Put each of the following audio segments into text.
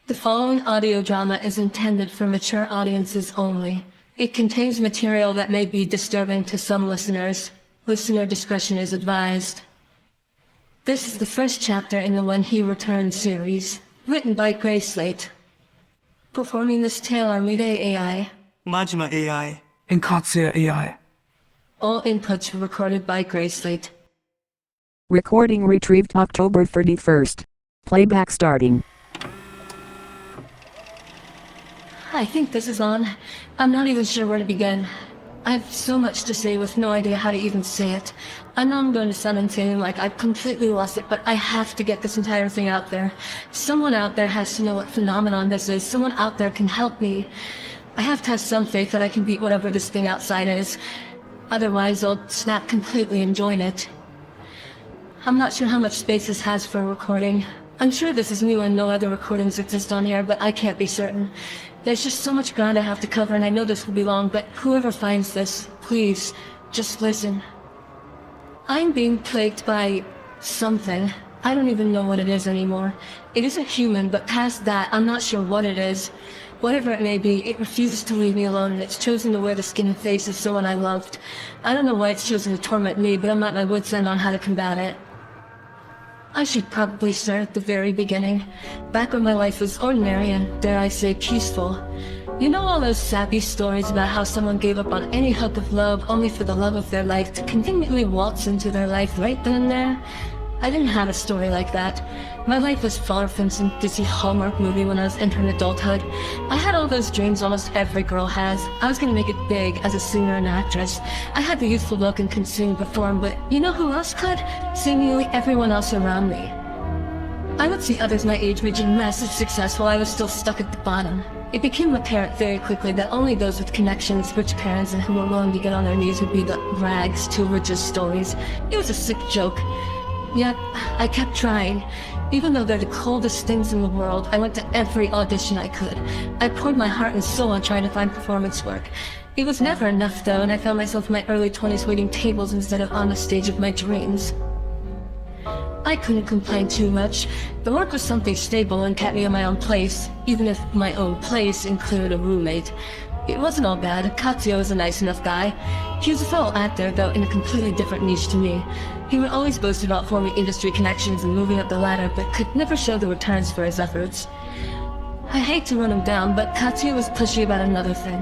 The following audio drama is intended for mature audiences only. It contains material that may be disturbing to some listeners. Listener discretion is advised. This is the first chapter in the When He Returns series, written by Gray Slate. Performing this tale are Mide AI, Majima AI, and Katsuya AI. All inputs were recorded by Gray Slate. Recording retrieved October 31st. Playback starting. I think this is on. I'm not even sure where to begin. I have so much to say with no idea how to even say it. I know I'm going to sound insane, like I've completely lost it, but I have to get this entire thing out there. Someone out there has to know what phenomenon this is. Someone out there can help me. I have to have some faith that I can beat whatever this thing outside is. Otherwise, I'll snap completely and join it. I'm not sure how much space this has for a recording. I'm sure this is new and no other recordings exist on here, but I can't be certain. There's just so much ground I have to cover, and I know this will be long, but whoever finds this, please, just listen. I'm being plagued by something. I don't even know what it is anymore. It isn't human, but past that, I'm not sure what it is. Whatever it may be, it refuses to leave me alone, and it's chosen to wear the skin and face of someone I loved. I don't know why it's chosen to torment me, but I'm at my wit's end on how to combat it. I should probably start at the very beginning, back when my life was ordinary and, dare I say, peaceful. You know all those sappy stories about how someone gave up on any hope of love only for the love of their life to conveniently waltz into their life right then and there? I didn't have a story like that. My life was far from some Disney Hallmark movie when I was entering adulthood. I had all those dreams almost every girl has. I was going to make it big as a singer and actress. I had the youthful look and could sing and perform, but you know who else could? Seemingly everyone else around me. I would see others my age reaching massive success while I was still stuck at the bottom. It became apparent very quickly that only those with connections, rich parents, and who were willing to get on their knees would be the rags to riches stories. It was a sick joke. Yet, I kept trying. Even though they're the coldest things in the world, I went to every audition I could. I poured my heart and soul on trying to find performance work. It was never enough though, and I found myself in my early 20s waiting tables instead of on the stage of my dreams. I couldn't complain too much. The work was something stable and kept me in my own place, even if my own place included a roommate. It wasn't all bad. Katsuya was a nice enough guy. He was a fellow actor, though in a completely different niche to me. He would always boast about forming industry connections and moving up the ladder, but could never show the returns for his efforts. I hate to run him down, but Katsuya was pushy about another thing.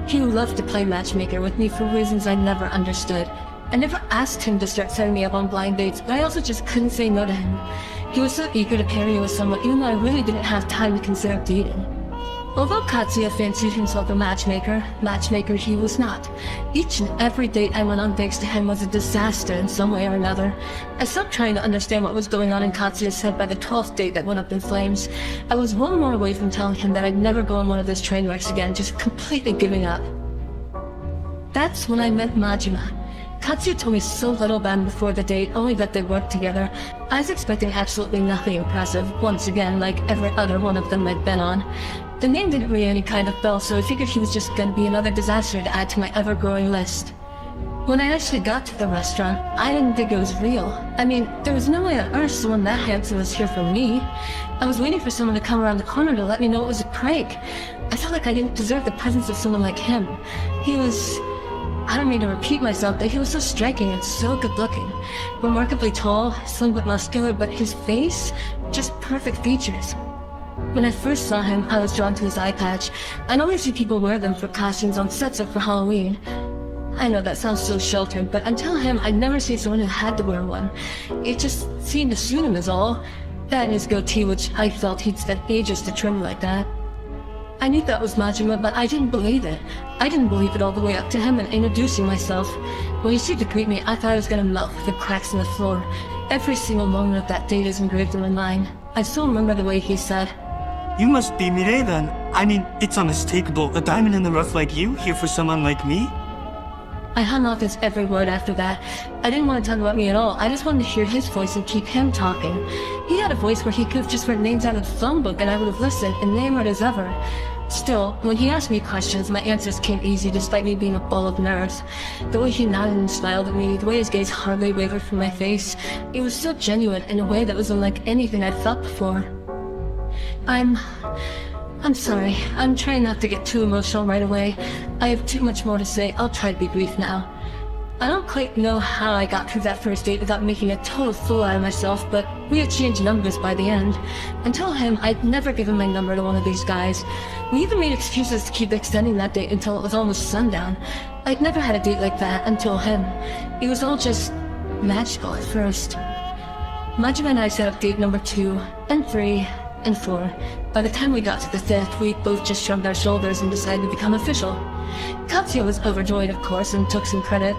He loved to play matchmaker with me for reasons I never understood. I never asked him to start setting me up on blind dates, but I also just couldn't say no to him. He was so eager to pair me with someone, even though I really didn't have time to consider dating. Although Katsuya fancied himself a matchmaker he was not. Each and every date I went on thanks to him was a disaster in some way or another. I stopped trying to understand what was going on in Katsuya's head by the 12th date that went up in flames. I was one more away from telling him that I'd never go on one of those train wrecks again, just completely giving up. That's when I met Majima. Katsuya told me so little about him before the date, only that they worked together. I was expecting absolutely nothing impressive, once again, like every other one of them I'd been on. The name didn't ring any kind of bell, so I figured he was just gonna be another disaster to add to my ever-growing list. When I actually got to the restaurant, I didn't think it was real. I mean, there was no way on earth someone that handsome was here for me. I was waiting for someone to come around the corner to let me know it was a prank. I felt like I didn't deserve the presence of someone like him. He was... I don't mean to repeat myself, but he was so striking and so good-looking. Remarkably tall, slim but muscular, but his face, just perfect features. When I first saw him, I was drawn to his eye patch. I normally see people wear them for costumes on sets or for Halloween. I know that sounds so sheltered, but until him, I'd never seen someone who had to wear one. It just seemed to suit him is all. That and his goatee, which I felt he'd spent ages to trim like that. I knew that was Majima, but I didn't believe it. I didn't believe it all the way up to him and introducing myself. When he stood to greet me, I thought I was gonna melt with the cracks in the floor. Every single moment of that date is engraved in my mind. I still remember the way he said, you must be Mireille then. I mean, it's unmistakable. A diamond in the rough like you, here for someone like me? I hung off his every word after that. I didn't want to talk about me at all. I just wanted to hear his voice and keep him talking. He had a voice where he could have just read names out of the phone book and I would have listened, enamored as ever. Still, when he asked me questions, my answers came easy despite me being a ball of nerves. The way he nodded and smiled at me, the way his gaze hardly wavered from my face, it was so genuine in a way that was unlike anything I'd felt before. I'm... I'm sorry. I'm trying not to get too emotional right away. I have too much more to say. I'll try to be brief now. I don't quite know how I got through that first date without making a total fool out of myself, but we had changed numbers by the end. Until him, I'd never given my number to one of these guys. We even made excuses to keep extending that date until it was almost sundown. I'd never had a date like that until him. It was all just magical at first. Majima and I set up date number 2, and 3, and 4. By the time we got to the 5th, we both just shrugged our shoulders and decided to become official. Katsuya was overjoyed, of course, and took some credit.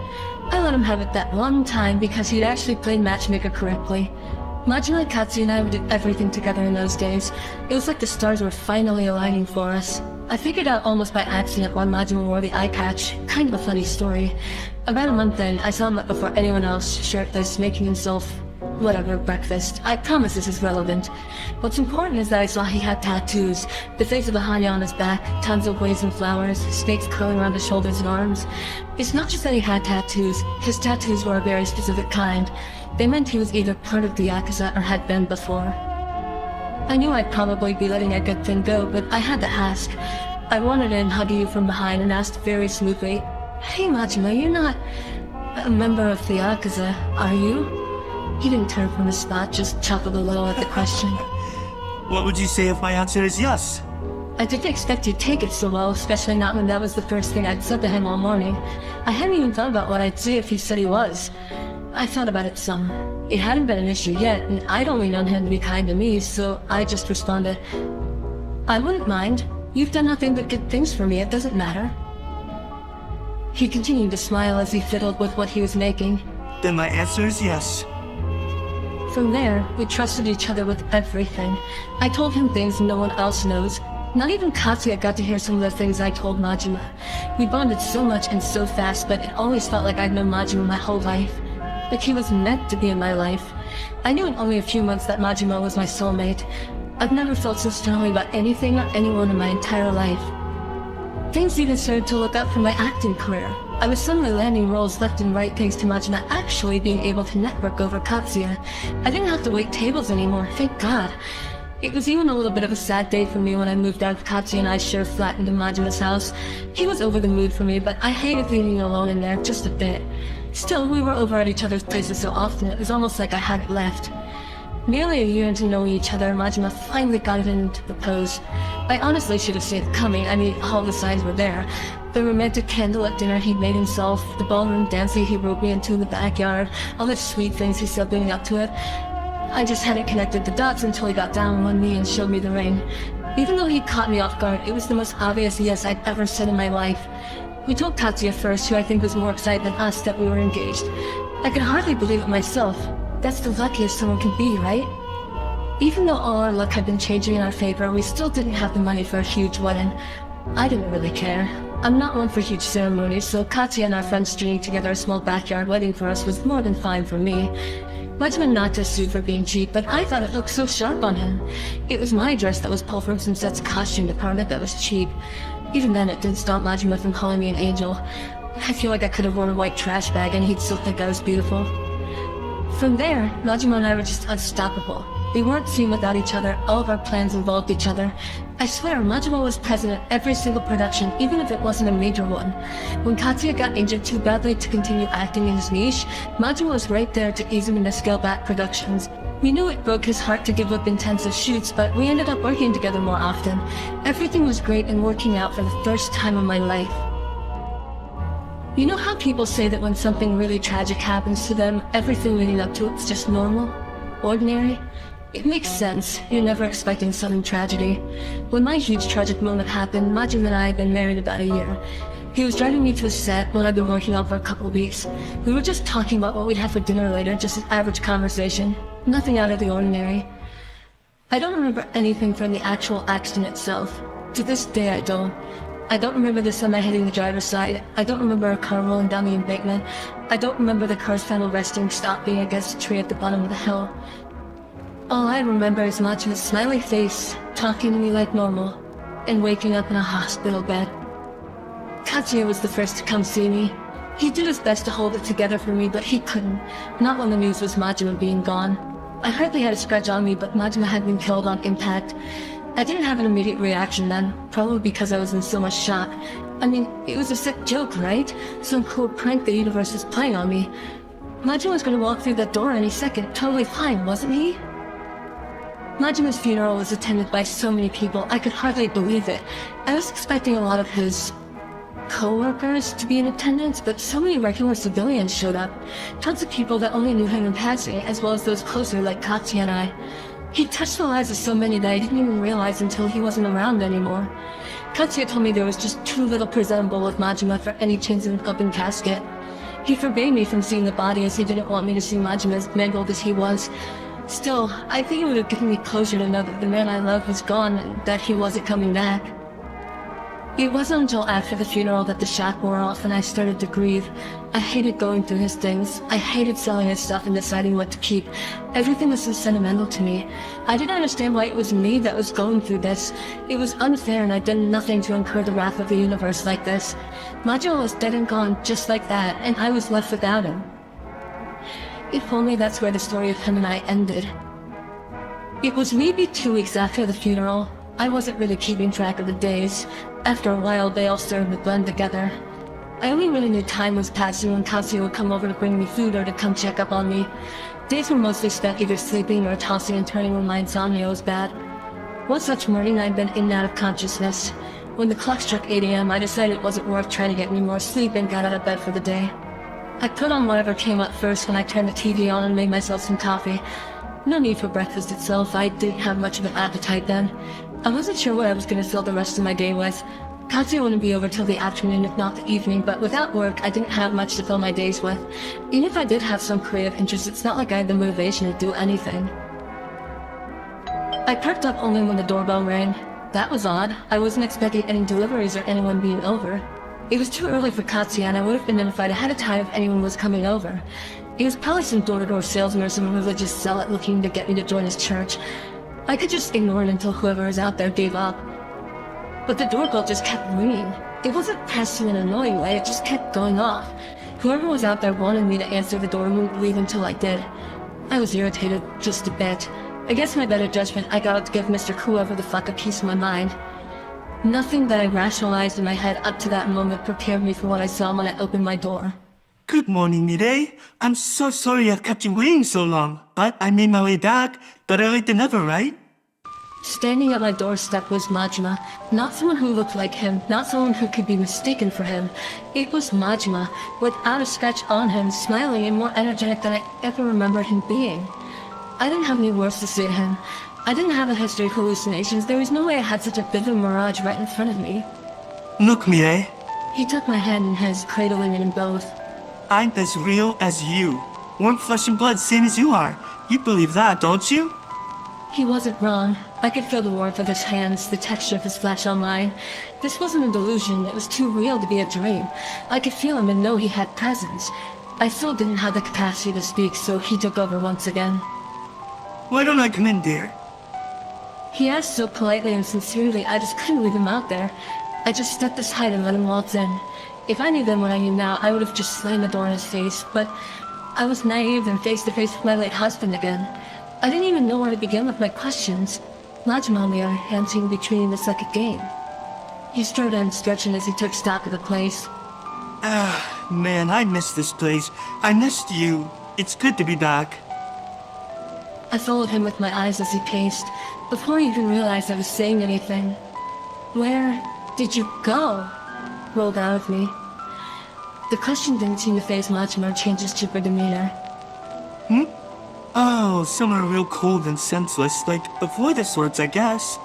I let him have it that one time because he'd actually played matchmaker correctly. Majima, Katsuya, and I would do everything together in those days. It was like the stars were finally aligning for us. I figured out almost by accident why Majima wore the eye patch. Kind of a funny story. About a month in, I saw him up before anyone else, shirtless, making himself whatever, breakfast. I promise this is relevant. What's important is that I saw he had tattoos. The face of a Hanya on his back, tons of waves and flowers, snakes curling around his shoulders and arms. It's not just that he had tattoos. His tattoos were a very specific kind. They meant he was either part of the Yakuza or had been before. I knew I'd probably be letting a good thing go, but I had to ask. I wanted in, hugging you from behind, and asked very smoothly, "Hey Majima, you're not a member of the Yakuza, are you?" He didn't turn from his spot, just chuckled a little at the question. What would you say if my answer is yes? I didn't expect you'd take it so well, especially not when that was the first thing I'd said to him all morning. I hadn't even thought about what I'd say if he said he was. I thought about it some. It hadn't been an issue yet, and I'd only known him to be kind to me, so I just responded, "I wouldn't mind. You've done nothing but good things for me, it doesn't matter." He continued to smile as he fiddled with what he was making. Then my answer is yes. From there, we trusted each other with everything. I told him things no one else knows. Not even Katsuya got to hear some of the things I told Majima. We bonded so much and so fast, but it always felt like I'd known Majima my whole life. Like he was meant to be in my life. I knew in only a few months that Majima was my soulmate. I've never felt so strongly about anything or anyone in my entire life. Things even started to look up for my acting career. I was suddenly landing roles left and right thanks to Majima actually being able to network over Katsuya. I didn't have to wait tables anymore, thank God. It was even a little bit of a sad day for me when I moved out of Katsuya and I's share flat into Majima's house. He was over the mood for me, but I hated being alone in there just a bit. Still, we were over at each other's places so often it was almost like I hadn't left. Nearly a year into knowing each other, Majima finally got it into the pose. I honestly should have seen it coming. I mean, all the signs were there. The romantic candlelit dinner he'd made himself, the ballroom dancing he roped me into in the backyard, all the sweet things he said leading up to it. I just hadn't connected the dots until he got down on one knee and showed me the ring. Even though he caught me off guard, it was the most obvious yes I'd ever said in my life. We told Katsuya first, who I think was more excited than us that we were engaged. I could hardly believe it myself. That's the luckiest someone can be, right? Even though all our luck had been changing in our favor, we still didn't have the money for a huge wedding. I didn't really care. I'm not one for huge ceremonies, so Katsuya and our friends stringing together a small backyard wedding for us was more than fine for me. Majima not just sued for being cheap, but I thought it looked so sharp on him. It was my dress that was pulled from Sunset's costume department that was cheap. Even then, it didn't stop Majima from calling me an angel. I feel like I could have worn a white trash bag and he'd still think I was beautiful. From there, Majima and I were just unstoppable. We weren't seen without each other, all of our plans involved each other. I swear, Majima was present at every single production, even if it wasn't a major one. When Katsuya got injured too badly to continue acting in his niche, Majima was right there to ease him into scale-back productions. We knew it broke his heart to give up intensive shoots, but we ended up working together more often. Everything was great and working out for the first time in my life. You know how people say that when something really tragic happens to them, everything leading up to it's just normal? Ordinary? It makes sense. You're never expecting sudden tragedy. When my huge tragic moment happened, Majima and I had been married about a year. He was driving me to a set when I'd been working on for a couple of weeks. We were just talking about what we'd have for dinner later, just an average conversation. Nothing out of the ordinary. I don't remember anything from the actual accident itself. To this day, I don't. I don't remember the semi hitting the driver's side. I don't remember a car rolling down the embankment. I don't remember the car's final resting stop being against a tree at the bottom of the hill. All I remember is Majima's smiley face, talking to me like normal, and waking up in a hospital bed. Katsuya was the first to come see me. He did his best to hold it together for me, but he couldn't. Not when the news was Majima being gone. I hardly had a scratch on me, but Majima had been killed on impact. I didn't have an immediate reaction then, probably because I was in so much shock. I mean, it was a sick joke, right? Some cool prank the universe was playing on me. Majima was gonna walk through that door any second, totally fine, wasn't he? Majima's funeral was attended by so many people, I could hardly believe it. I was expecting a lot of his co-workers to be in attendance, but so many regular civilians showed up. Tons of people that only knew him in passing, as well as those closer like Katsuya and I. He touched the lives of so many that I didn't even realize until he wasn't around anymore. Katsuya told me there was just too little presentable with Majima for any chance of an open casket. He forbade me from seeing the body as he didn't want me to see Majima as mangled as he was. Still, I think it would have given me closure to know that the man I loved was gone and that he wasn't coming back. It wasn't until after the funeral that the shock wore off and I started to grieve. I hated going through his things. I hated selling his stuff and deciding what to keep. Everything was so sentimental to me. I didn't understand why it was me that was going through this. It was unfair and I'd done nothing to incur the wrath of the universe like this. Majima was dead and gone just like that, and I was left without him. If only that's where the story of him and I ended. It was maybe 2 weeks after the funeral. I wasn't really keeping track of the days. After a while, they all started to blend together. I only really knew time was passing when Katsuya would come over to bring me food or to come check up on me. Days were mostly spent either sleeping or tossing and turning when my insomnia was bad. One such morning, I'd been in and out of consciousness. When the clock struck 8 a.m., I decided it wasn't worth trying to get any more sleep and got out of bed for the day. I put on whatever came up first when I turned the TV on and made myself some coffee. No need for breakfast itself. I didn't have much of an appetite then. I wasn't sure what I was going to fill the rest of my day with. Katsuya wouldn't be over till the afternoon, if not the evening, but without work, I didn't have much to fill my days with. Even if I did have some creative interest, it's not like I had the motivation to do anything. I perked up only when the doorbell rang. That was odd. I wasn't expecting any deliveries or anyone being over. It was too early for Katsuya, and I would have been notified ahead of time if anyone was coming over. It was probably some door-to-door salesman or some religious zealot looking to get me to join his church. I could just ignore it until whoever was out there gave up. But the doorbell just kept ringing. It wasn't pressed in an annoying way, it just kept going off. Whoever was out there wanted me to answer the door and wouldn't leave until I did. I was irritated, just a bit. Against my better judgment, I got to give Mr. Whoever the fuck a piece of my mind. Nothing that I rationalized in my head up to that moment prepared me for what I saw when I opened my door. Good morning, Mireille. I'm so sorry I've kept you waiting so long, but I made my way back. Better late than never, right? Standing at my doorstep was Majima. Not someone who looked like him, not someone who could be mistaken for him. It was Majima, without a scratch on him, smiling and more energetic than I ever remembered him being. I didn't have any words to say to him. I didn't have a history of hallucinations. There was no way I had such a vivid mirage right in front of me. Look, Mireille. He took my hand in his, cradling it in both. I'm as real as you. Warm flesh and blood, same as you are. You believe that, don't you? He wasn't wrong. I could feel the warmth of his hands, the texture of his flesh on mine. This wasn't a delusion. It was too real to be a dream. I could feel him and know he had presence. I still didn't have the capacity to speak, so he took over once again. Why don't I come in, dear? He asked so politely and sincerely, I just couldn't leave him out there. I just stepped aside and let him waltz in. If I knew then what I knew now, I would have just slammed the door in his face, but I was naive and face to face with my late husband again. I didn't even know where to begin with my questions. Majima, on the other hand, seemed to be treating this like a game. He strode in, stretching as he took stock of the place. Man, I miss this place. I missed you. It's good to be back. I followed him with my eyes as he paced, before he even realized I was saying anything. Where did you go? Rolled out of me. The question didn't seem to faze Majima or change his chipper demeanor. Oh, somewhere real cold and senseless, like before the swords, I guess.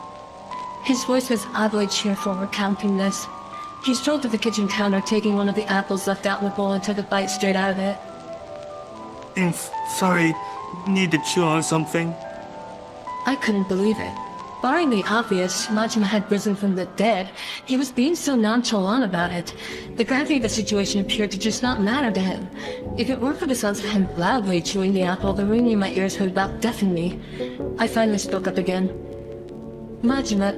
His voice was oddly cheerful, recounting this. He strolled to the kitchen counter, taking one of the apples left out in the bowl and took a bite straight out of it. Sorry, need to chew on something. I couldn't believe it. Barring the obvious, Majima had risen from the dead. He was being so nonchalant about it. The gravity of the situation appeared to just not matter to him. If it weren't for the sounds of him loudly chewing the apple, the ringing in my ears would about deafen me. I finally spoke up again. Majima,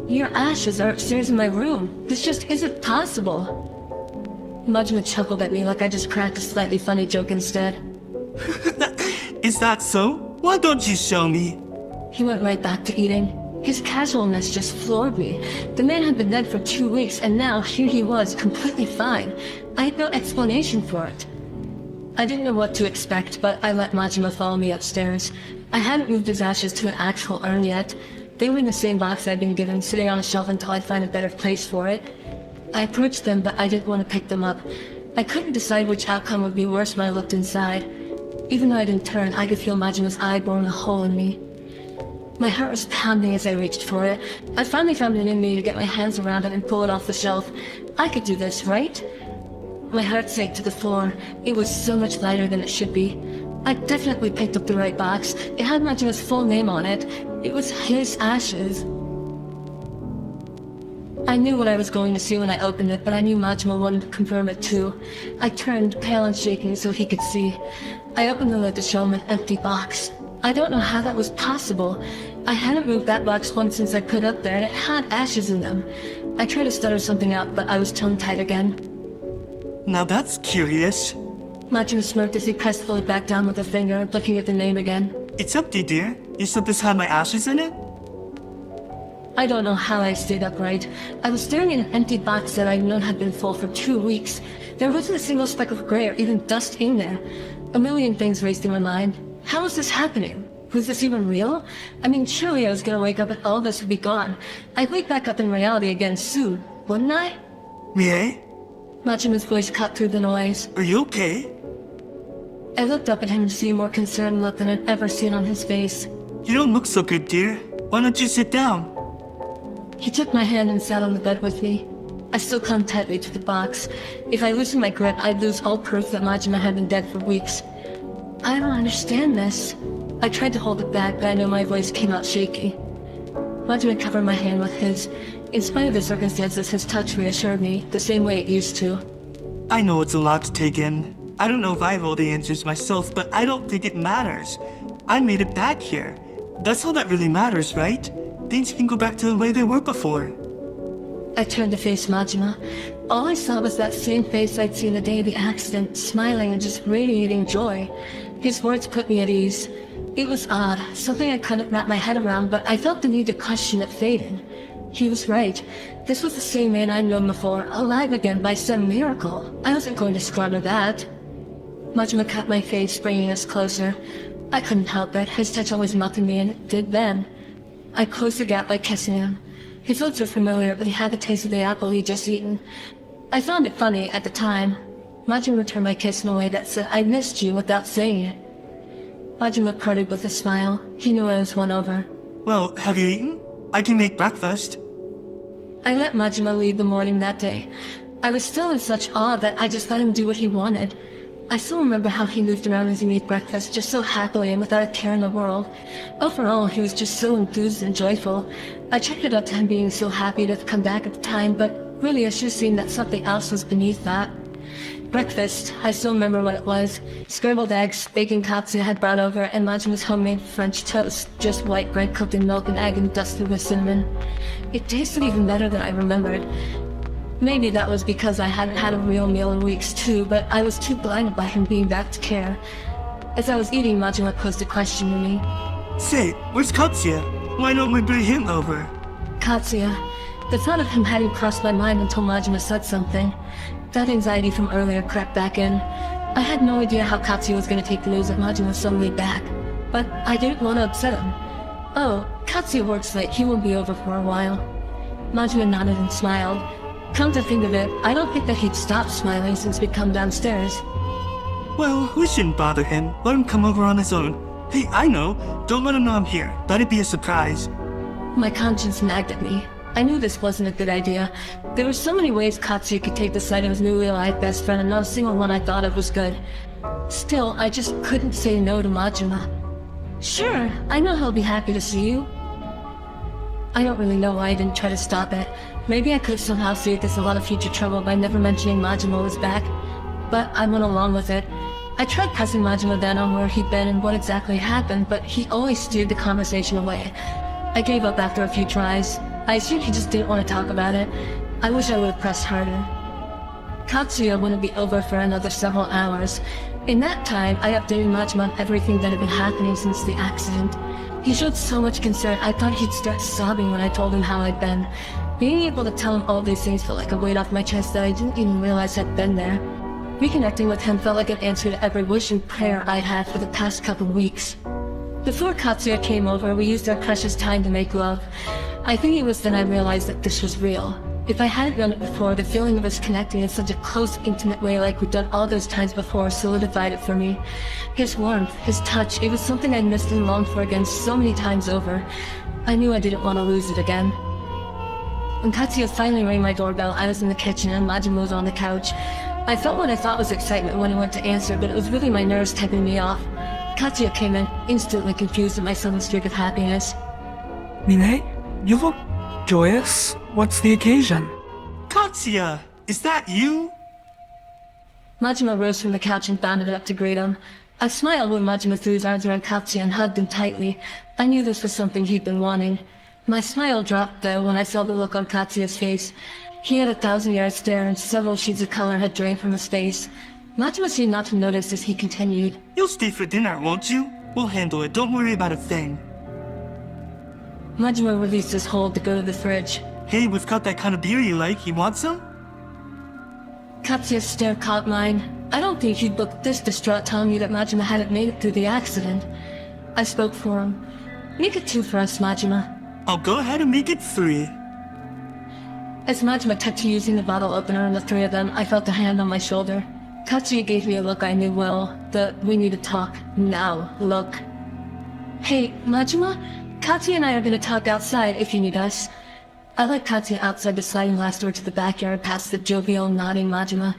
your ashes are upstairs in my room. This just isn't possible. Majima chuckled at me like I just cracked a slightly funny joke instead. Is that so? Why don't you show me? He went right back to eating. His casualness just floored me. The man had been dead for 2 weeks, and now here he was, completely fine. I had no explanation for it. I didn't know what to expect, but I let Majima follow me upstairs. I hadn't moved his ashes to an actual urn yet. They were in the same box I'd been given, sitting on a shelf until I'd find a better place for it. I approached them, but I didn't want to pick them up. I couldn't decide which outcome would be worse when I looked inside. Even though I didn't turn, I could feel Majima's eye boring a hole in me. My heart was pounding as I reached for it. I finally found it in me to get my hands around it and pull it off the shelf. I could do this, right? My heart sank to the floor. It was so much lighter than it should be. I definitely picked up the right box. It had Majima's full name on it. It was his ashes. I knew what I was going to see when I opened it, but I knew Majima wanted to confirm it too. I turned, pale and shaking, so he could see. I opened the lid to show him an empty box. I don't know how that was possible. I hadn't moved that box once since I put it up there, and it had ashes in them. I tried to stutter something out, but I was tongue-tied again. Now that's curious. Majima smirked as he pressed the lid back down with a finger, looking at the name again. It's empty, dear. You said this had my ashes in it? I don't know how I stayed upright. I was staring at an empty box that I'd known had been full for 2 weeks. There wasn't a single speck of gray or even dust in there. A million things raced through my mind. How was this happening? Was this even real? I mean, surely I was gonna wake up and all this would be gone. I'd wake back up in reality again soon, wouldn't I? Mie? Majima's voice cut through the noise. Are you okay? I looked up at him to see a more concerned look than I'd ever seen on his face. You don't look so good, dear. Why don't you sit down? He took my hand and sat on the bed with me. I still clung tightly to the box. If I loosened my grip, I'd lose all proof that Majima had been dead for weeks. I don't understand this. I tried to hold it back, but I know my voice came out shaky. Majima covered my hand with his. In spite of the circumstances, his touch reassured me, the same way it used to. I know it's a lot to take in. I don't know if I have all the answers myself, but I don't think it matters. I made it back here. That's all that really matters, right? Things can go back to the way they were before. I turned to face Majima. All I saw was that same face I'd seen the day of the accident, smiling and just radiating joy. His words put me at ease. It was odd, something I couldn't wrap my head around, but I felt the need to question it fading. He was right. This was the same man I'd known before, alive again by some miracle. I wasn't going to squander that. Majima cut my face, bringing us closer. I couldn't help it. His touch always melted me, and it did then. I closed the gap by kissing him. His lips were familiar, but he had the taste of the apple he'd just eaten. I found it funny at the time. Majima returned my kiss in a way that said, I missed you without saying it. Majima parted with a smile. He knew I was won over. Well, have you eaten? I can make breakfast. I let Majima lead the morning that day. I was still in such awe that I just let him do what he wanted. I still remember how he moved around as he made breakfast just so happily and without a care in the world. Overall, he was just so enthused and joyful. I chalked it up to him being so happy to have come back at the time, but really I should have seen that something else was beneath that. Breakfast, I still remember what it was. Scrambled eggs, bacon Katsuya had brought over, and Majima's homemade French toast, just white bread cooked in milk and egg and dusted with cinnamon. It tasted even better than I remembered. Maybe that was because I hadn't had a real meal in weeks too, but I was too blinded by him being back to care. As I was eating, Majima posed a question to me. Say, where's Katsuya? Why don't we bring him over? Katsuya. The thought of him hadn't crossed my mind until Majima said something. That anxiety from earlier crept back in. I had no idea how Katsuya was going to take the news of Majima suddenly back, but I didn't want to upset him. Oh, Katsuya works late. He won't be over for a while. Majima nodded and smiled. Come to think of it, I don't think that he'd stopped smiling since we'd come downstairs. Well, we shouldn't bother him. Let him come over on his own. Hey, I know. Don't let him know I'm here. Let it be a surprise. My conscience nagged at me. I knew this wasn't a good idea. There were so many ways Katsuya could take the sight of his newly alive best friend, and not a single one I thought of was good. Still, I just couldn't say no to Majima. Sure, I know he'll be happy to see you. I don't really know why I didn't try to stop it. Maybe I could somehow saved us a lot of future trouble by never mentioning Majima was back. But I went along with it. I tried pressing Majima then on where he'd been and what exactly happened, but he always steered the conversation away. I gave up after a few tries. I assumed he just didn't want to talk about it. I wish I would have pressed harder. Katsuya wouldn't be over for another several hours. In that time, I updated Majima on everything that had been happening since the accident. He showed so much concern, I thought he'd start sobbing when I told him how I'd been. Being able to tell him all these things felt like a weight off my chest that I didn't even realize had been there. Reconnecting with him felt like an answer to every wish and prayer I'd had for the past couple weeks. Before Katsuya came over, we used our precious time to make love. I think it was then I realized that this was real. If I hadn't done it before, the feeling of us connecting in such a close, intimate way like we'd done all those times before solidified it for me. His warmth, his touch, it was something I missed and longed for again so many times over. I knew I didn't want to lose it again. When Katsuya finally rang my doorbell, I was in the kitchen and Majima was on the couch. I felt what I thought was excitement when I went to answer, but it was really my nerves tipping me off. Katsuya came in, instantly confused at my sudden streak of happiness. Mine, you look joyous. What's the occasion? Katsuya, is that you? Majima rose from the couch and bounded up to greet him. I smiled when Majima threw his arms around Katsuya and hugged him tightly. I knew this was something he'd been wanting. My smile dropped, though, when I saw the look on Katsuya's face. He had a 1,000-yard stare and several sheets of color had drained from his face. Majima seemed not to notice as he continued. You'll stay for dinner, won't you? We'll handle it, don't worry about a thing. Majima released his hold to go to the fridge. Hey, we've got that kind of beer you like, you want some? Katsuya's stare caught mine. I don't think he'd look this distraught telling me that Majima hadn't made it through the accident. I spoke for him. Make it 2 for us, Majima. I'll go ahead and make it 3. As Majima took to using the bottle opener and the 3 of them, I felt a hand on my shoulder. Katsuya gave me a look I knew well, the "we need to talk now" look. Hey, Majima? Katsuya and I are gonna talk outside if you need us. I led Katsuya outside the sliding glass door to the backyard past the jovial, nodding Majima.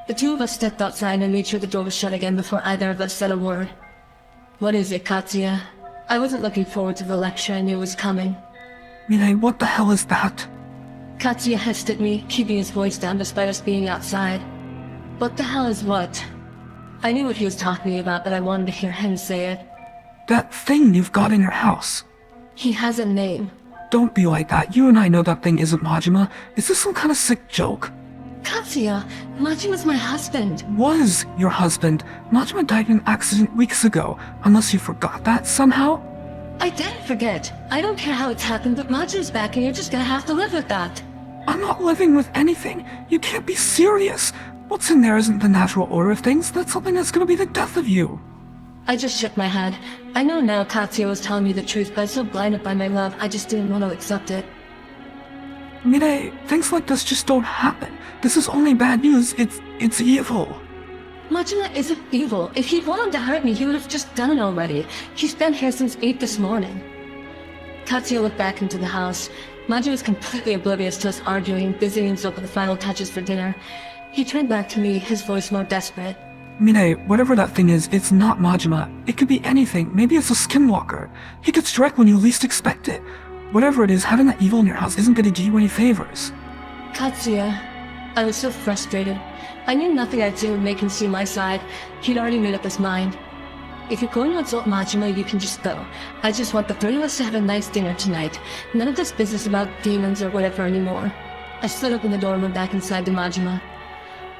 The 2 of us stepped outside and made sure the door was shut again before either of us said a word. What is it, Katsuya? I wasn't looking forward to the lecture I knew was coming. Mine, what the hell is that? Katsuya hissed at me, keeping his voice down despite us being outside. What the hell is what? I knew what he was talking about, but I wanted to hear him say it. That thing you've got in your house. He has a name. Don't be like that. You and I know that thing isn't Majima. Is this some kind of sick joke? Katsuya, Majima's my husband. Was your husband. Majima died in an accident weeks ago. Unless you forgot that somehow? I didn't forget. I don't care how it's happened, but Majima's back and you're just gonna have to live with that. I'm not living with anything. You can't be serious. What's in there isn't the natural order of things. That's something that's gonna be the death of you. I just shook my head. I know now Katsuya was telling me the truth, but I was so blinded by my love, I just didn't want to accept it. Mine, things like this just don't happen. This is only bad news. It's evil. Majima isn't evil. If he'd wanted to hurt me, he would have just done it already. He's been here since 8 this morning. Katsuya looked back into the house. Majima was completely oblivious to us arguing, busying himself with the final touches for dinner. He turned back to me, his voice more desperate. Mine, whatever that thing is, it's not Majima. It could be anything. Maybe it's a skinwalker. He could strike when you least expect it. Whatever it is, having that evil in your house isn't gonna do you any favors. Katsuya. I was so frustrated. I knew nothing I'd say would make him see my side. He'd already made up his mind. If you're going to insult Majima, you can just go. I just want the 3 of us to have a nice dinner tonight. None of this business about demons or whatever anymore. I stood up in the door and went back inside to Majima.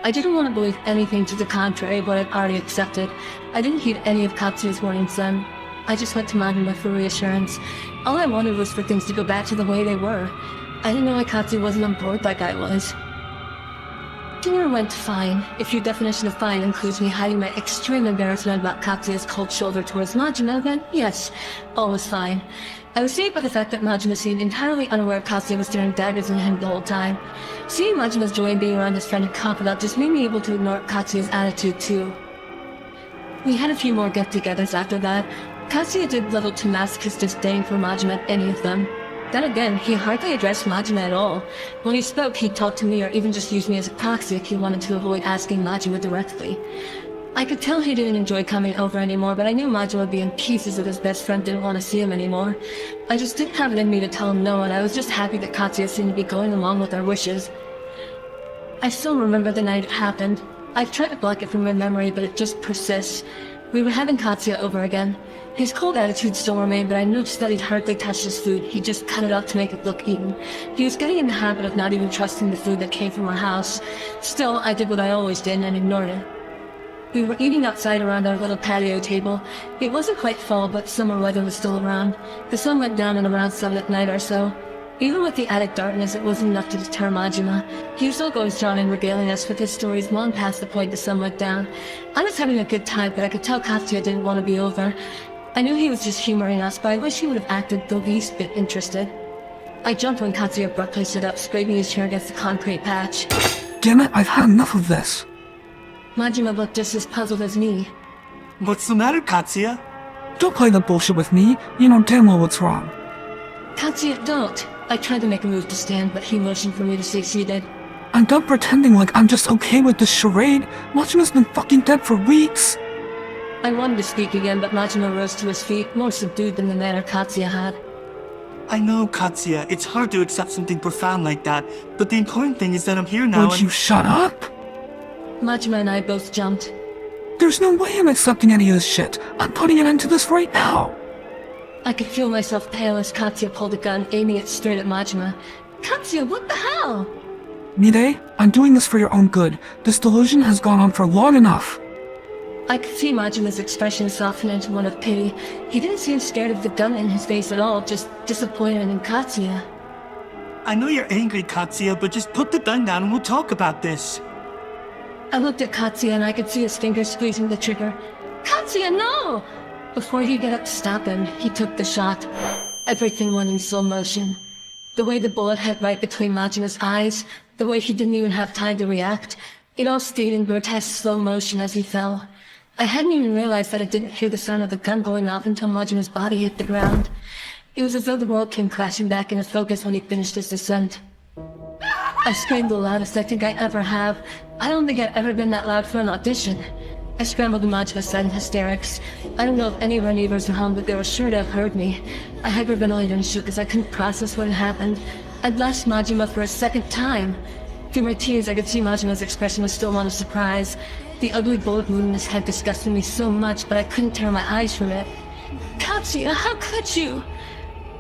I didn't want to believe anything to the contrary of what I'd already accepted. I didn't heed any of Katsuya's warnings then. I just went to Majima for reassurance. All I wanted was for things to go back to the way they were. I didn't know why Katsuya wasn't on board like I was. Dinner went fine, if your definition of fine includes me hiding my extreme embarrassment about Katsuya's cold shoulder towards Majima, then yes, all was fine. I was saved by the fact that Majima seemed entirely unaware Katsuya was staring daggers in him the whole time. Seeing Majima's joy in being around his friend and confidant just made me able to ignore Katsuya's attitude too. We had a few more get-togethers after that. Katsuya did little to mask his disdain for Majima at any of them. Then again, he hardly addressed Majima at all. When he spoke, he'd talk to me or even just use me as a proxy if he wanted to avoid asking Majima directly. I could tell he didn't enjoy coming over anymore, but I knew Majima would be in pieces if his best friend didn't want to see him anymore. I just didn't have it in me to tell him no, and I was just happy that Katsuya seemed to be going along with our wishes. I still remember the night it happened. I've tried to block it from my memory, but it just persists. We were having Katsuya over again. His cold attitude still remained, but I noticed that he'd hardly touched his food. He just cut it up to make it look eaten. He was getting in the habit of not even trusting the food that came from our house. Still, I did what I always did and ignored it. We were eating outside around our little patio table. It wasn't quite fall, but summer weather was still around. The sun went down at around 7 at night or so. Even with the attic darkness, it wasn't enough to deter Majima. He was still going strong and regaling us with his stories long past the point the sun went down. I was having a good time, but I could tell Katsuya didn't want to be over. I knew he was just humoring us, but I wish he would have acted the least bit interested. I jumped when Katsuya abruptly stood up, scraping his chair against the concrete patch. Damn it, I've had enough of this. Majima looked just as puzzled as me. What's the matter, Katsuya? Don't play that bullshit with me. You know damn well what's wrong. Katsuya, don't. I tried to make a move to stand, but he motioned for me to stay seated. I'm done pretending like I'm just okay with this charade. Machima's been fucking dead for weeks. I wanted to speak again, but Majima rose to his feet, more subdued than the manner Katsuya had. I know, Katsuya, it's hard to accept something profound like that, but the important thing is that I'm here now Would and— you shut up? Majima and I both jumped. There's no way I'm accepting any of this shit. I'm putting an end to this right now. I could feel myself pale as Katsuya pulled a gun, aiming it straight at Majima. Katsuya, what the hell? Mide, I'm doing this for your own good. This delusion has gone on for long enough. I could see Majima's expression soften into one of pity. He didn't seem scared of the gun in his face at all, just disappointed in Katsuya. I know you're angry, Katsuya, but just put the gun down and we'll talk about this. I looked at Katsuya and I could see his fingers squeezing the trigger. Katsuya, no! Before he could get up to stop him, he took the shot. Everything went in slow motion. The way the bullet hit right between Majima's eyes, the way he didn't even have time to react, it all stayed in grotesque slow motion as he fell. I hadn't even realized that I didn't hear the sound of the gun going off until Majima's body hit the ground. It was as though the world came crashing back into focus when he finished his descent. I screamed the loudest I think I ever have. I don't think I've ever been that loud for an audition. I scrambled to Majima's side in hysterics. I don't know if any of our neighbors were home, but they were sure to have heard me. I hyperventilated and shook as I couldn't process what had happened. I'd lashed Majima for a second time. Through my tears, I could see Majima's expression was still one of surprise. The ugly bullet wound in his head disgusted me so much, but I couldn't tear my eyes from it. Katsuya, how could you?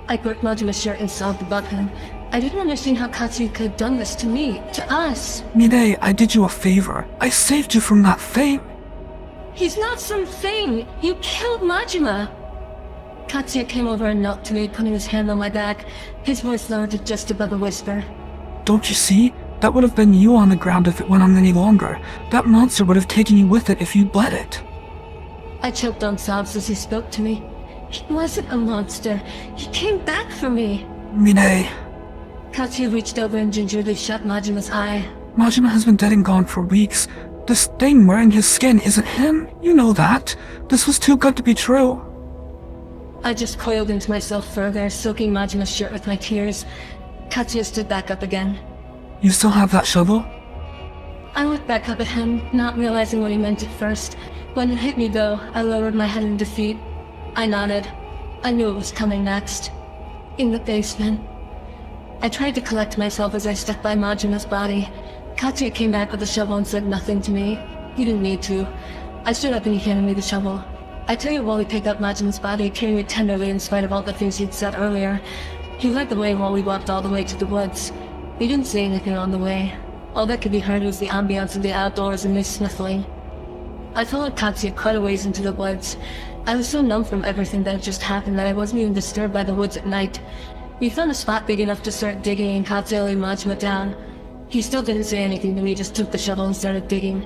I gripped Majima's shirt and sobbed above him. I didn't understand how Katsuya could have done this to me, to us. Mide, I did you a favor. I saved you from that fate. He's not some thing. You killed Majima. Katsuya came over and knelt to me, putting his hand on my back. His voice lowered to just above a whisper. Don't you see? That would have been you on the ground if it went on any longer. That monster would have taken you with it if you'd let it. I choked on sobs as he spoke to me. He wasn't a monster. He came back for me. Mide, Katsuya reached over and gingerly shut Majima's eye. Majima has been dead and gone for weeks. This thing wearing his skin isn't him. You know that. This was too good to be true. I just coiled into myself further, soaking Majima's shirt with my tears. Katsuya stood back up again. You still have that shovel? I looked back up at him, not realizing what he meant at first. When it hit me though, I lowered my head in defeat. I nodded. I knew it was coming next. In the basement. I tried to collect myself as I stepped by Majima's body. Katsuya came back with the shovel and said nothing to me. He didn't need to. I stood up and he handed me the shovel. I tell you, while he picked up Majima's body, carrying it tenderly in spite of all the things he'd said earlier. He led the way while we walked all the way to the woods. He didn't say anything on the way. All that could be heard was the ambience of the outdoors and me sniffling. I followed Katsuya quite a ways into the woods. I was so numb from everything that had just happened that I wasn't even disturbed by the woods at night. We found a spot big enough to start digging and Katsuya laid Majima down. He still didn't say anything to me, just took the shovel and started digging.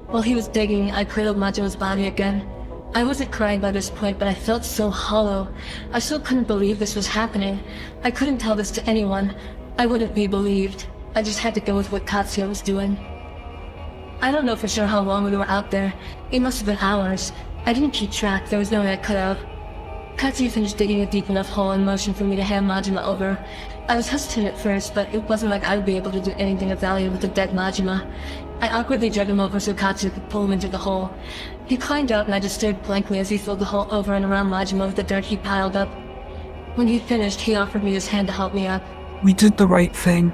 While he was digging, I cradled Majima's body again. I wasn't crying by this point, but I felt so hollow. I still couldn't believe this was happening. I couldn't tell this to anyone. I wouldn't be believed. I just had to go with what Katsuya was doing. I don't know for sure how long we were out there. It must have been hours. I didn't keep track, there was no way I could have. Katsuya finished digging a deep enough hole and motioned for me to hand Majima over. I was hesitant at first, but it wasn't like I would be able to do anything of value with a dead Majima. I awkwardly dragged him over so Katsuya could pull him into the hole. He climbed out and I just stared blankly as he filled the hole over and around Majima with the dirt he piled up. When he finished, he offered me his hand to help me up. We did the right thing.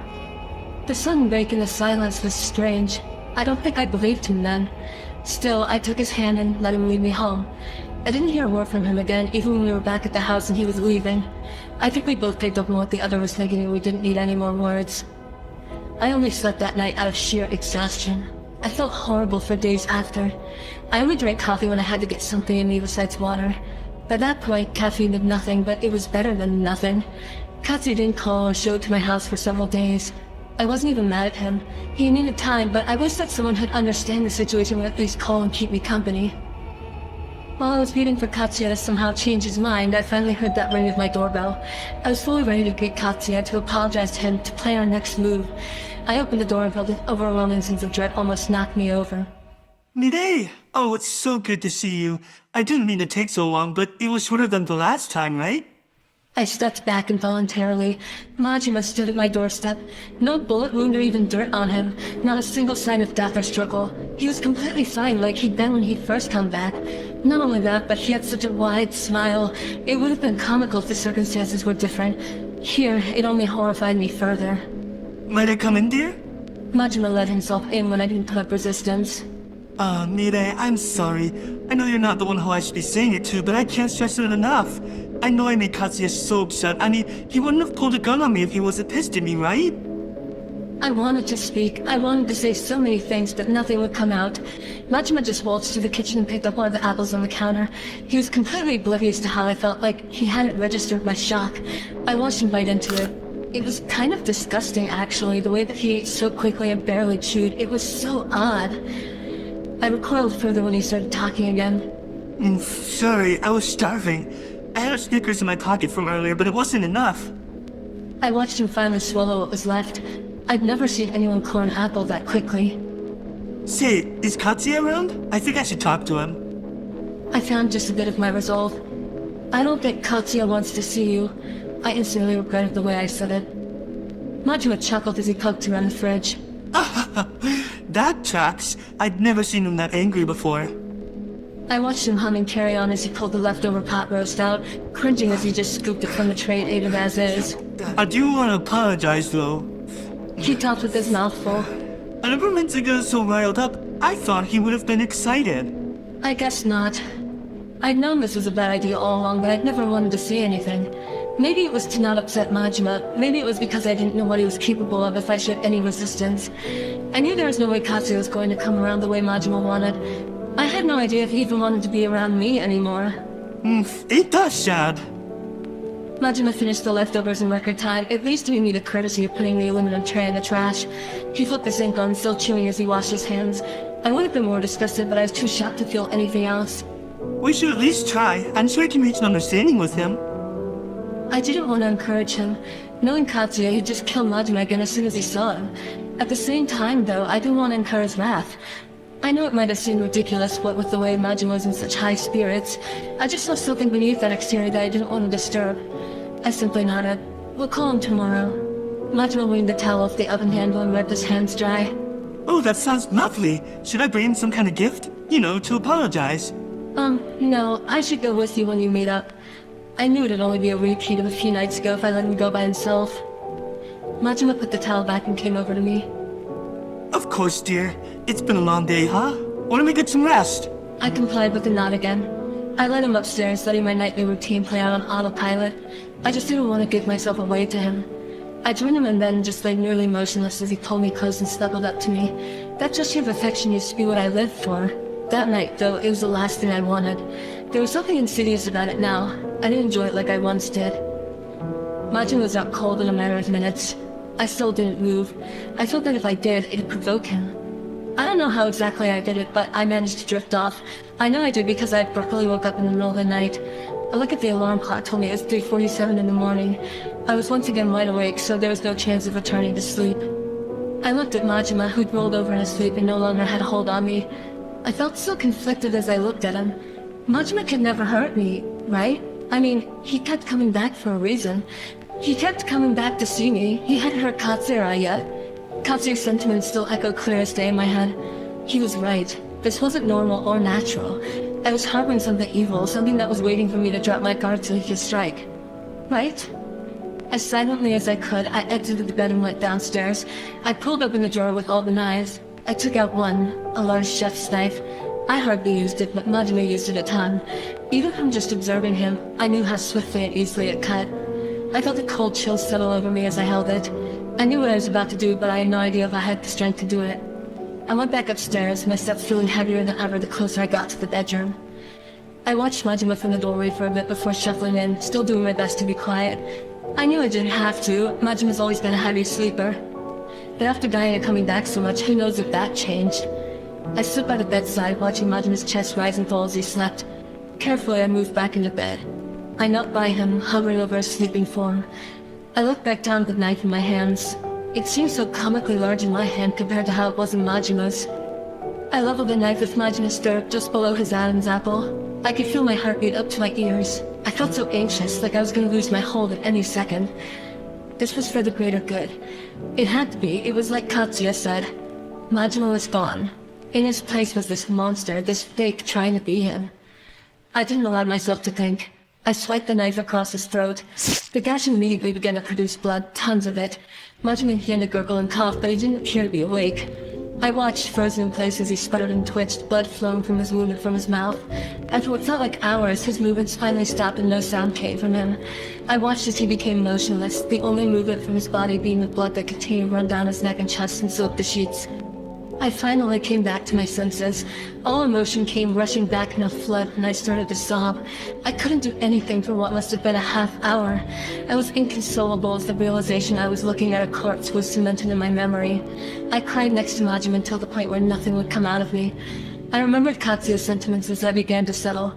The sudden break in the silence was strange. I don't think I believed him then. Still, I took his hand and let him lead me home. I didn't hear a word from him again, even when we were back at the house and he was leaving. I think we both picked up on what the other was thinking and we didn't need any more words. I only slept that night out of sheer exhaustion. I felt horrible for days after. I only drank coffee when I had to get something in me besides water. By that point, caffeine did nothing, but it was better than nothing. Katsuya didn't call or show to my house for several days. I wasn't even mad at him. He needed time, but I wish that someone who'd understand the situation would at least call and keep me company. While I was waiting for Katsuya to somehow change his mind, I finally heard that ring of my doorbell. I was fully ready to greet Katsuya, to apologize to him, to plan our next move. I opened the door and felt an overwhelming sense of dread almost knock me over. Mireille! Oh, it's so good to see you. I didn't mean to take so long, but it was shorter than the last time, right? I stepped back involuntarily. Majima stood at my doorstep. No bullet wound or even dirt on him. Not a single sign of death or struggle. He was completely fine like he'd been when he'd first come back. Not only that, but he had such a wide smile. It would have been comical if the circumstances were different. Here, it only horrified me further. Might I come in, dear? Majima let himself in when I didn't put up resistance. Mireille, I'm sorry. I know you're not the one who I should be saying it to, but I can't stress it enough. I know I made Katsuya so upset. I mean, he wouldn't have pulled a gun on me if he wasn't pissed at me, right? I wanted to speak. I wanted to say so many things, but nothing would come out. Majima just waltzed to the kitchen and picked up one of the apples on the counter. He was completely oblivious to how I felt, like he hadn't registered my shock. I watched him bite into it. It was kind of disgusting, actually, the way that he ate so quickly and barely chewed. It was so odd. I recoiled further when he started talking again. Sorry, I was starving. I had a Snickers in my pocket from earlier, but it wasn't enough. I watched him finally swallow what was left. I'd never seen anyone core an apple that quickly. Say, is Katsuya around? I think I should talk to him. I found just a bit of my resolve. I don't think Katsuya wants to see you. I instantly regretted the way I said it. Majima chuckled as he poked around the fridge. That tracks. I'd never seen him that angry before. I watched him hum and carry on as he pulled the leftover pot roast out, cringing as he just scooped it from the tray and ate it as is. I do want to apologize, though. He talked with his mouth full. I never meant to get so riled up. I thought he would have been excited. I guess not. I'd known this was a bad idea all along, but I'd never wanted to say anything. Maybe it was to not upset Majima. Maybe it was because I didn't know what he was capable of if I showed any resistance. I knew there was no way Katsuya was going to come around the way Majima wanted. I had no idea if he even wanted to be around me anymore. It does, Shad. Majima finished the leftovers in record time, at least doing me the courtesy of putting the aluminum tray in the trash. He flipped the sink on, still chewing as he washed his hands. I would have been more disgusted, but I was too shocked to feel anything else. We should at least try. I'm sure I can reach an understanding with him. I didn't want to encourage him. Knowing Katsuya, he'd just kill Majima again as soon as he saw him. At the same time, though, I didn't want to incur his wrath. I know it might have seemed ridiculous, what with the way Majima was in such high spirits. I just saw something beneath that exterior that I didn't want to disturb. I simply nodded. We'll call him tomorrow. Majima winged the towel off the oven handle and wiped his hands dry. Oh, that sounds lovely. Should I bring him some kind of gift? You know, to apologize. No, I should go with you when you meet up. I knew it'd only be a repeat of a few nights ago if I let him go by himself. Majima put the towel back and came over to me. Of course, dear. It's been a long day, huh? Why don't we get some rest? I complied with a nod again. I led him upstairs, letting my nightly routine play out on autopilot. I just didn't want to give myself away to him. I joined him and then just lay nearly motionless as he pulled me close and snuggled up to me. That gesture of affection used to be what I lived for. That night, though, it was the last thing I wanted. There was something insidious about it now. I didn't enjoy it like I once did. Majima was out cold in a matter of minutes. I still didn't move. I felt that if I did, it'd provoke him. I don't know how exactly I did it, but I managed to drift off. I know I did because I abruptly woke up in the middle of the night. A look at the alarm clock told me it was 3:47 in the morning. I was once again wide awake, so there was no chance of returning to sleep. I looked at Majima, who'd rolled over in his sleep and no longer had a hold on me. I felt so conflicted as I looked at him. Majima could never hurt me, right? I mean, he kept coming back for a reason. He kept coming back to see me. He hadn't hurt Katsura yet. Katsuya's sentiments still echoed clear as day in my head. He was right. This wasn't normal or natural. I was harboring something evil, something that was waiting for me to drop my guard so he could strike. Right? As silently as I could, I exited the bed and went downstairs. I pulled open the drawer with all the knives. I took out one, a large chef's knife. I hardly used it, but Majima used it a ton. Even from just observing him, I knew how swiftly and easily it cut. I felt a cold chill settle over me as I held it. I knew what I was about to do, but I had no idea if I had the strength to do it. I went back upstairs, my steps feeling heavier than ever the closer I got to the bedroom. I watched Majima from the doorway for a bit before shuffling in, still doing my best to be quiet. I knew I didn't have to. Majima's always been a heavy sleeper. But after dying and coming back so much, who knows if that changed? I stood by the bedside, watching Majima's chest rise and fall as he slept. Carefully, I moved back into bed. I knelt by him, hovering over his sleeping form. I looked back down at the knife in my hands. It seemed so comically large in my hand compared to how it was in Majima's. I leveled the knife with Majima's stirrup just below his Adam's apple. I could feel my heartbeat up to my ears. I felt so anxious, like I was going to lose my hold at any second. This was for the greater good. It had to be. It was like Katsuya said. Majima was gone. In his place was this monster, this fake trying to be him. I didn't allow myself to think. I swiped the knife across his throat. The gash immediately began to produce blood, tons of it. Majima began to gurgle and cough, but he didn't appear to be awake. I watched, frozen in place as he sputtered and twitched, blood flowing from his wound and from his mouth. After what felt like hours, his movements finally stopped and no sound came from him. I watched as he became motionless, the only movement from his body being the blood that continued to run down his neck and chest and soak the sheets. I finally came back to my senses. All emotion came rushing back in a flood, and I started to sob. I couldn't do anything for what must have been a half hour. I was inconsolable as the realization I was looking at a corpse was cemented in my memory. I cried next to Majima until the point where nothing would come out of me. I remembered Katsuya's sentiments as I began to settle.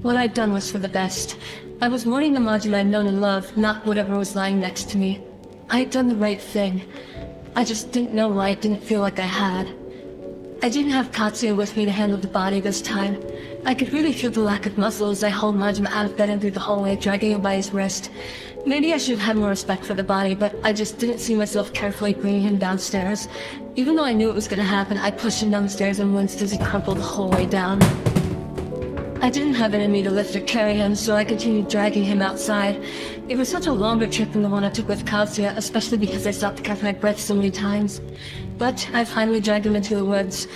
What I'd done was for the best. I was mourning the Majima I'd known and loved, not whatever was lying next to me. I had done the right thing. I just didn't know why it didn't feel like I had. I didn't have Katsuya with me to handle the body this time. I could really feel the lack of muscle as I hauled Majima out of bed and through the hallway, dragging him by his wrist. Maybe I should have had more respect for the body, but I just didn't see myself carefully bringing him downstairs. Even though I knew it was going to happen, I pushed him down the stairs and winced as he crumpled the whole way down. I didn't have it in me to lift or carry him, so I continued dragging him outside. It was such a longer trip than the one I took with Katsuya, especially because I stopped to catch my breath so many times. But I finally dragged him into the woods.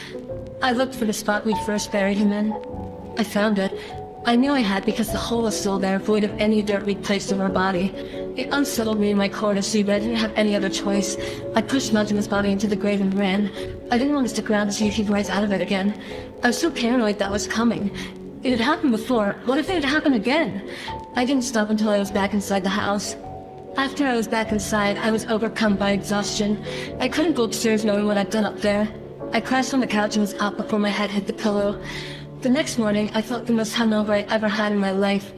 I looked for the spot we'd first buried him in. I found it. I knew I had because the hole was still there, void of any dirt we'd placed on our body. It unsettled me in my core to see, but I didn't have any other choice. I pushed Majima's body into the grave and ran. I didn't want to stick around to see if he'd rise out of it again. I was so paranoid that was coming. It had happened before. What if it had happened again? I didn't stop until I was back inside the house. After I was back inside, I was overcome by exhaustion. I couldn't go upstairs knowing what I'd done up there. I crashed on the couch and was out before my head hit the pillow. The next morning, I felt the most hungover I ever had in my life.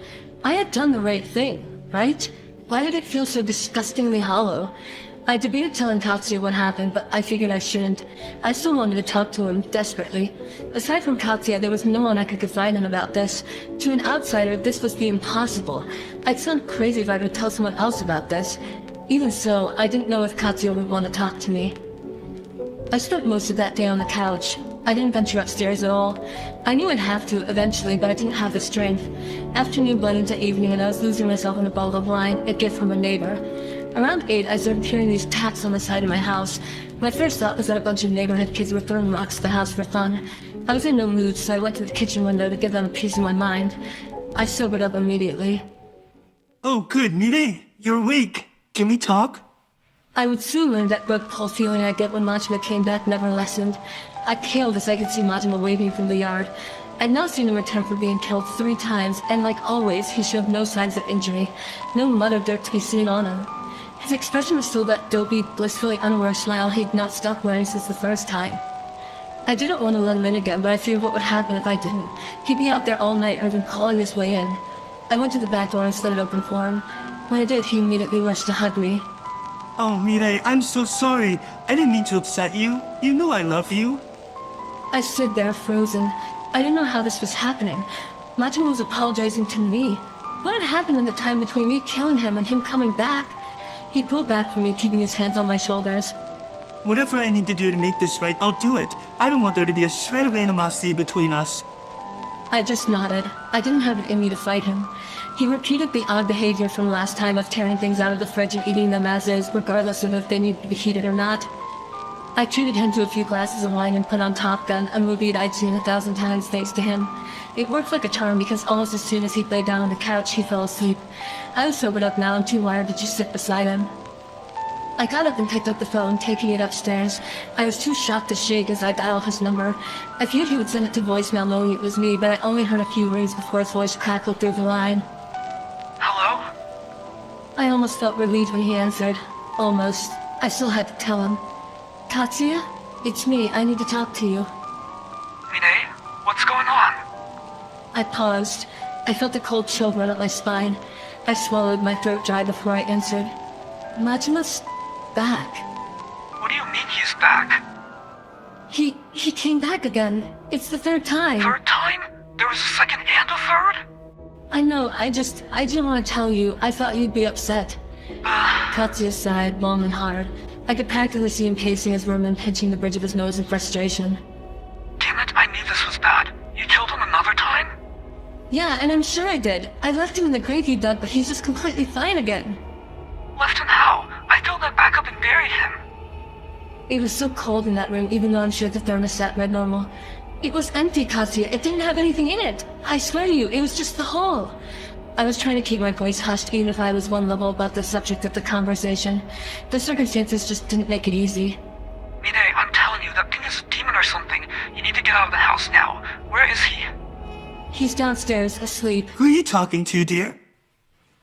I had done the right thing, right? Why did it feel so disgustingly hollow? I debated telling Katsuya what happened, but I figured I shouldn't. I still wanted to talk to him, desperately. Aside from Katsuya, there was no one I could confide in about this. To an outsider, this would be impossible. I'd sound crazy if I could tell someone else about this. Even so, I didn't know if Katsuya would want to talk to me. I spent most of that day on the couch. I didn't venture upstairs at all. I knew I'd have to eventually, but I didn't have the strength. Afternoon bled into evening, and I was losing myself in a bottle of wine, a gift from a neighbor. Around 8, I started hearing these taps on the side of my house. My first thought was that a bunch of neighborhood kids were throwing rocks at the house for fun. I was in no mood, so I went to the kitchen window to give them a piece of my mind. I sobered up immediately. Oh, good, Mirai. You're awake. Can we talk? I would soon learn that bug pull feeling I get when Majima came back never lessened. I paled as I could see Majima waving from the yard. I'd now seen him return from being killed 3 times, and like always, he showed no signs of injury. No mud or dirt to be seen on him. His expression was still that dopey, blissfully unaware smile he'd not stopped wearing since the first time. I didn't want to let him in again, but I feared what would happen if I didn't. He'd be out there all night or been calling his way in. I went to the back door and slid it open for him. When I did, he immediately rushed to hug me. Oh, Mirai, I'm so sorry. I didn't mean to upset you. You know I love you. I stood there, frozen. I didn't know how this was happening. Majima was apologizing to me. What had happened in the time between me killing him and him coming back? He pulled back from me, keeping his hands on my shoulders. Whatever I need to do to make this right, I'll do it. I don't want there to be a shred of animosity between us. I just nodded. I didn't have it in me to fight him. He repeated the odd behavior from last time of tearing things out of the fridge and eating them as is, regardless of if they needed to be heated or not. I treated him to a few glasses of wine and put on Top Gun, a movie I'd seen 1,000 times thanks to him. It worked like a charm because almost as soon as he laid down on the couch, he fell asleep. I was sobered up now and too wired to just sit beside him. I got up and picked up the phone, taking it upstairs. I was too shocked to shake as I dialed his number. I feared he would send it to voicemail knowing it was me, but I only heard a few rings before his voice crackled through the line. Hello? I almost felt relieved when he answered. Almost. I still had to tell him. Katsuya? It's me. I need to talk to you. Mine, what's going on? I paused. I felt a cold chill run up my spine. I swallowed, my throat dry before I answered. Majima's back. What do you mean he's back? He came back again. It's the third time. Third time? There was a second and a third? I know, I didn't want to tell you. I thought you'd be upset. Katsuya sighed, long and hard. I could practically see him pacing his room and pinching the bridge of his nose in frustration. Damn it, I knew this was bad. You killed him another time? Yeah, and I'm sure I did. I left him in the grave he dug, but he's just completely fine again. Left him how? I filled that back up and buried him. It was so cold in that room, even though I'm sure the thermostat read normal. It was empty, Katsuya. It didn't have anything in it. I swear to you, it was just the hole. I was trying to keep my voice hushed, even if I was one level above the subject of the conversation. The circumstances just didn't make it easy. Mine, I'm telling you, that thing is a demon or something. You need to get out of the house now. Where is he? He's downstairs, asleep. Who are you talking to, dear?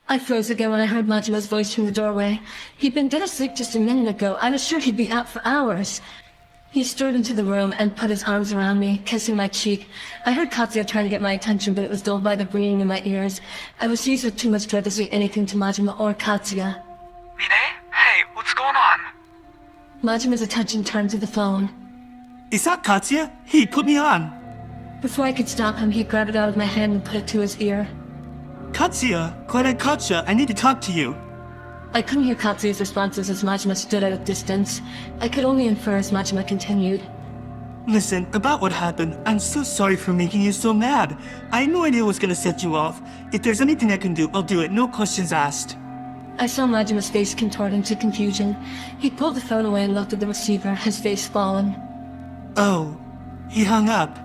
I froze again when I heard Majima's voice from the doorway. He'd been dead asleep just a minute ago. I was sure he'd be out for hours. He strode into the room and put his arms around me, kissing my cheek. I heard Katsuya trying to get my attention, but it was dulled by the ringing in my ears. I was seized with too much dread to say anything to Majima or Katsuya. Mine? Hey, what's going on? Majima's attention turned to the phone. Is that Katsuya? Hey, put me on. Before I could stop him, he grabbed it out of my hand and put it to his ear. Katsuya, glad I caught ya. I need to talk to you. I couldn't hear Katsuya's responses as Majima stood at a distance. I could only infer as Majima continued. Listen, about what happened, I'm so sorry for making you so mad. I had no idea what was gonna set you off. If there's anything I can do, I'll do it, no questions asked. I saw Majima's face contort into confusion. He pulled the phone away and looked at the receiver, his face fallen. Oh, he hung up.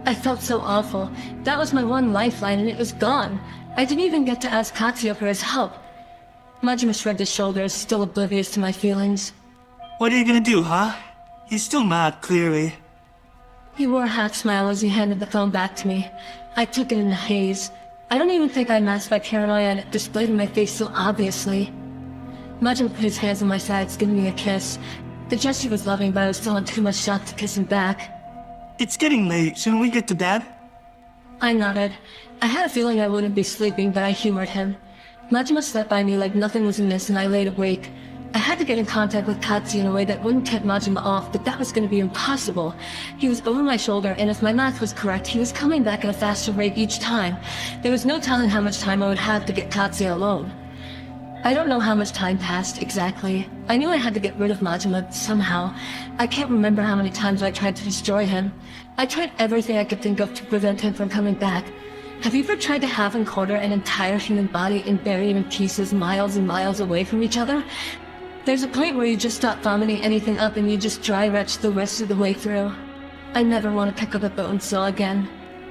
I felt so awful. That was my one lifeline and it was gone. I didn't even get to ask Katsuya for his help. Majima shrugged his shoulders, still oblivious to my feelings. What are you gonna do, huh? He's still mad, clearly. He wore a half smile as he handed the phone back to me. I took it in a haze. I don't even think I masked my paranoia and it displayed in my face so obviously. Majima put his hands on my sides, giving me a kiss. The gesture was loving, but I was still in too much shock to kiss him back. It's getting late. Shouldn't we get to bed? I nodded. I had a feeling I wouldn't be sleeping, but I humored him. Majima slept by me like nothing was amiss, and I laid awake. I had to get in contact with Katsuya in a way that wouldn't tip Majima off, but that was going to be impossible. He was over my shoulder, and if my math was correct, he was coming back at a faster rate each time. There was no telling how much time I would have to get Katsuya alone. I don't know how much time passed exactly. I knew I had to get rid of Majima somehow. I can't remember how many times I tried to destroy him. I tried everything I could think of to prevent him from coming back. Have you ever tried to halve and quarter an entire human body and bury it in pieces miles and miles away from each other? There's a point where you just stop vomiting anything up and you just dry retch the rest of the way through. I never want to pick up a bone saw again.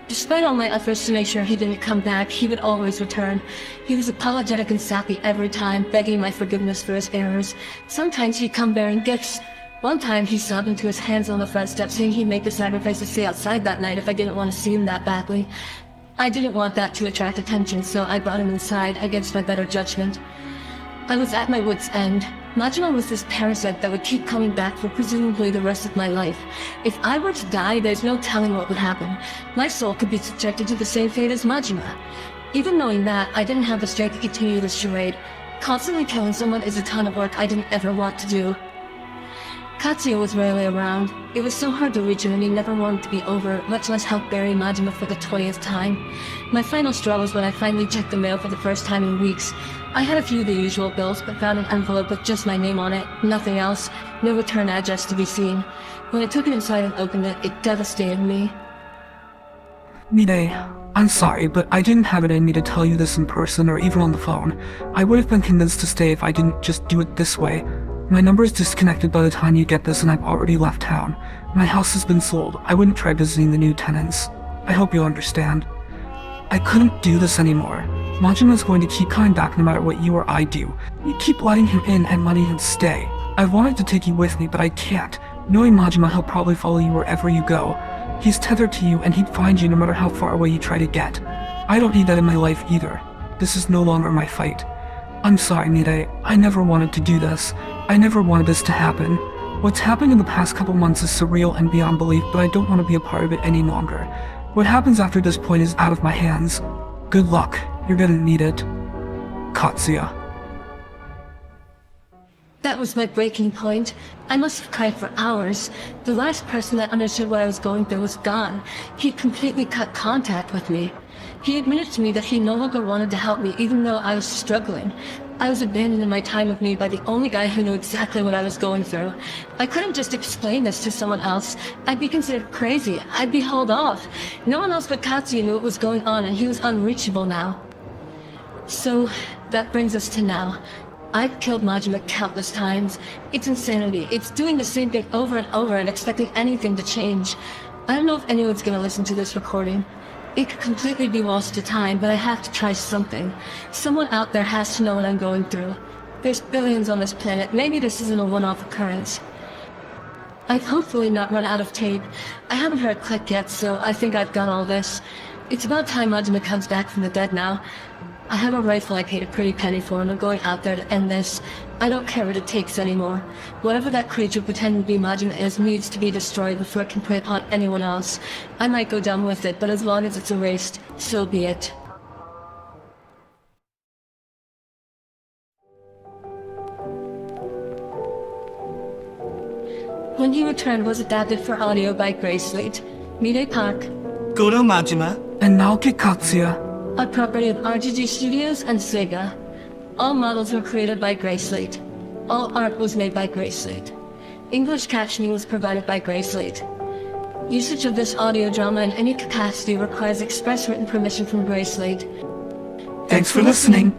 Despite all my efforts to make sure he didn't come back, he would always return. He was apologetic and sappy every time, begging my forgiveness for his errors. Sometimes he'd come bearing gifts. One time he sobbed into his hands on the front steps, saying he'd make the sacrifice to stay outside that night if I didn't want to see him that badly. I didn't want that to attract attention, so I brought him inside against my better judgment. I was at my wit's end. Majima was this parasite that would keep coming back for presumably the rest of my life. If I were to die, there's no telling what would happen. My soul could be subjected to the same fate as Majima. Even knowing that, I didn't have the strength to continue this charade. Constantly killing someone is a ton of work I didn't ever want to do. Katsuya was rarely around. It was so hard to reach him and he never wanted to be over, much less help bury Majima for the 20th time. My final straw was when I finally checked the mail for the first time in weeks. I had a few of the usual bills, but found an envelope with just my name on it, nothing else, no return address to be seen. When I took it inside and opened it, it devastated me. Mine, I'm sorry, but I didn't have it in me to tell you this in person or even on the phone. I would have been convinced to stay if I didn't just do it this way. My number is disconnected by the time you get this and I've already left town. My house has been sold. I wouldn't try visiting the new tenants. I hope you'll understand. I couldn't do this anymore. Majima's going to keep coming back no matter what you or I do. You keep letting him in and letting him stay. I wanted to take you with me, but I can't. Knowing Majima, he'll probably follow you wherever you go. He's tethered to you and he'd find you no matter how far away you try to get. I don't need that in my life either. This is no longer my fight. I'm sorry, Mirai. I never wanted to do this. I never wanted this to happen. What's happened in the past couple months is surreal and beyond belief, but I don't want to be a part of it any longer. What happens after this point is out of my hands. Good luck. You're gonna need it. Katsuya. That was my breaking point. I must have cried for hours. The last person that understood what I was going through was gone. He completely cut contact with me. He admitted to me that he no longer wanted to help me, even though I was struggling. I was abandoned in my time of need by the only guy who knew exactly what I was going through. I couldn't just explain this to someone else. I'd be considered crazy. I'd be hauled off. No one else but Katsuya knew what was going on, and he was unreachable now. So, that brings us to now. I've killed Majima countless times. It's insanity. It's doing the same thing over and over and expecting anything to change. I don't know if anyone's gonna listen to this recording. It could completely be lost to time, but I have to try something. Someone out there has to know what I'm going through. There's billions on this planet. Maybe this isn't a one-off occurrence. I've hopefully not run out of tape. I haven't heard click yet, so I think I've got all this. It's about time Majima comes back from the dead now. I have a rifle I paid a pretty penny for, and I'm going out there to end this. I don't care what it takes anymore. Whatever that creature pretending to be Majima is needs to be destroyed before it can prey upon anyone else. I might go down with it, but as long as it's erased, so be it. When he returned was adapted for audio by Grace Slate. Mirai Park, Goro Majima. And Naoki Katsuya. a property of RGG Studios and Sega. All models were created by Grace Slate. All art was made by Grace Slate. English captioning was provided by Grace Slate. Usage of this audio drama in any capacity requires express written permission from Grace Slate. Thanks for listening.